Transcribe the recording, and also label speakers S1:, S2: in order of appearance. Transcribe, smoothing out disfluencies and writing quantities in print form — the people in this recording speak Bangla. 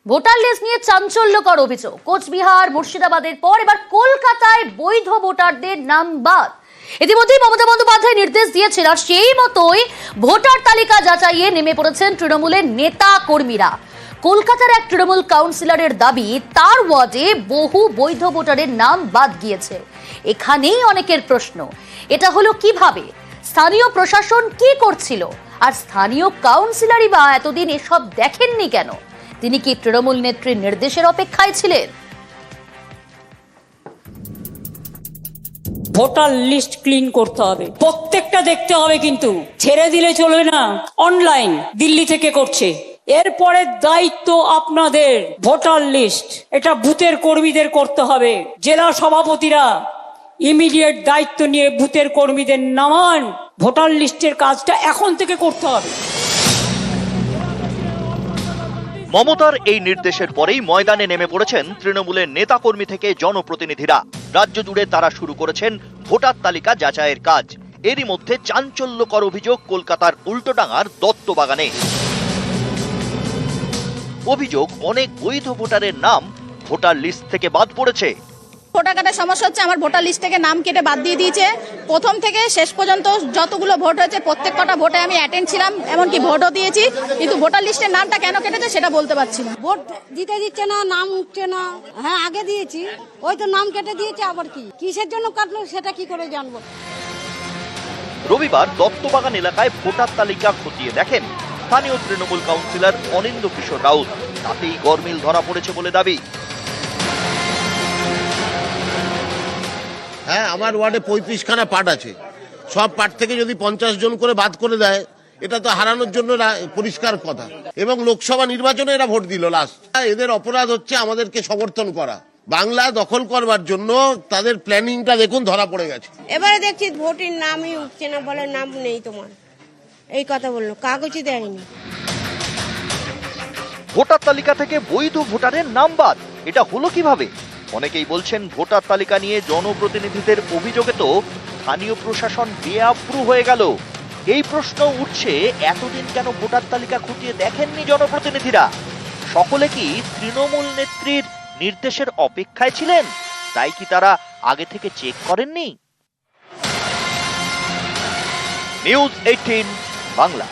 S1: ভোটার লিস্ট নিয়ে চাঞ্চল্যকর অভিযোগ। কোচবিহার মুর্শিদাবাদের পর এবার কলকাতায় বৈধ ভোটারদের নাম বাদ। ইতিমধ্যেই মমতা বন্দ্যোপাধ্যায় নির্দেশ দিয়েছেন, আর সেই মতোই ভোটার তালিকা যাচাইয়ে নেমে পড়েছেন তৃণমূলের নেতা কর্মীরা। কলকাতার এক তৃণমূল কাউন্সিলরের দাবি, তার ওয়ার্ডে বহু বৈধ ভোটারের নাম বাদ গিয়েছে। এখানেই অনেকের প্রশ্ন, এটা হলো কিভাবে? স্থানীয় প্রশাসন কি করছিল? আর স্থানীয় কাউন্সিলরই বা এতদিন এসব দেখেননি কেন? তিনি কি তৃণমূল নেত্রীর নির্দেশের অপেক্ষায় ছিলেন?
S2: ভোটার লিস্ট ক্লিন করতে হবে, প্রত্যেকটা দেখতে হবে, কিন্তু ছেড়ে দিলে চলবে না। অনলাইন দিল্লি থেকে করছে, এরপরে দায়িত্ব আপনাদের। ভোটার লিস্ট এটা বুথের কর্মীদের করতে হবে। জেলা সভাপতিরা ইমিডিয়েট দায়িত্ব নিয়ে বুথের কর্মীদের নামান। ভোটার লিস্টের কাজটা এখন থেকে করতে হবে।
S3: মমতার এই নির্দেশের পরেই ময়দানে নেমে পড়েছেন তৃণমূলের নেতাকর্মী থেকে জনপ্রতিনিধিরা। রাজ্য জুড়ে তারা শুরু করেছেন ভোটার তালিকা যাচাইয়ের কাজ। এরই মধ্যে চাঞ্চল্যকর অভিযোগ কলকাতার উল্টোডাঙার দত্তবাগানে। অভিযোগ, অনেক বৈধ ভোটারের নাম ভোটার লিস্ট থেকে বাদ পড়েছে।
S4: ভোটার কার্ডের সমস্যা হচ্ছে, আমার ভোটার লিস্ট থেকে নাম কেটে বাদ দিয়ে দিয়েছে। প্রথম থেকে শেষ পর্যন্ত যতগুলো ভোট হয়েছে প্রত্যেক কটা ভোটে আমি অ্যাটেন্ড ছিলাম, এমনকি ভোটও দিয়েছি, কিন্তু ভোটার লিস্টের নামটা কেন কেটেছে সেটা বলতে পারছি না।
S5: ভোট দিতে দিচ্ছে না, নাম উঠছে না। হ্যাঁ, আগে দিয়েছি, ওই তো নাম কেটে দিয়েছে। আবার কি কিসের জন্য কাটলো সেটা কি করে জানবো?
S3: রবিবার দত্তবাগান এলাকায় ভোটার তালিকা খতিয়ে দেখেন স্থানীয় তৃণমূল কাউন্সিলর অনিন্দ্য কিশোর রাউত। তাতেই গরমিল ধরা পড়েছে বলে দাবি।
S6: হ্যাঁ, আমার ওয়ার্ডে 35খানা পার্ট আছে। সব পার্ট থেকে যদি 50 জন করে বাদ করে দেয়, এটা তো হারানোর জন্য পরিষ্কার কথা। এবং লোকসভা নির্বাচনে এরা ভোট দিল লাস্ট। এদের অপরাধ হচ্ছে আমাদেরকে সমর্থন করা। বাংলা দখল করবার জন্য তাদের প্ল্যানিংটা দেখুন, ধরা পড়ে গেছে।
S5: এবারে দেখছি ভোটের নামই উঠছে না, বলে নাম নেই তোমার, এই কথা বললো, কাগজই দেয়নি।
S3: ভোটার তালিকা থেকে বৈধ ভোটারের নাম বাদ, এটা হলো কিভাবে? অনেকেই বলছেন, ভোটার তালিকা নিয়ে জনপ্রতিনিধিদের অভিযোগে তো স্থানীয় প্রশাসন বেআপ্রু হয়ে গেল। এই প্রশ্ন উঠছে, এতদিন কেন ভোটার তালিকা খতিয়ে দেখেননি জনপ্রতিনিধিরা? সকলে কি তৃণমূল নেত্রীর নির্দেশের অপেক্ষায় ছিলেন? তাই কি তারা আগে থেকে চেক করেননি? নিউজ 18 বাংলা।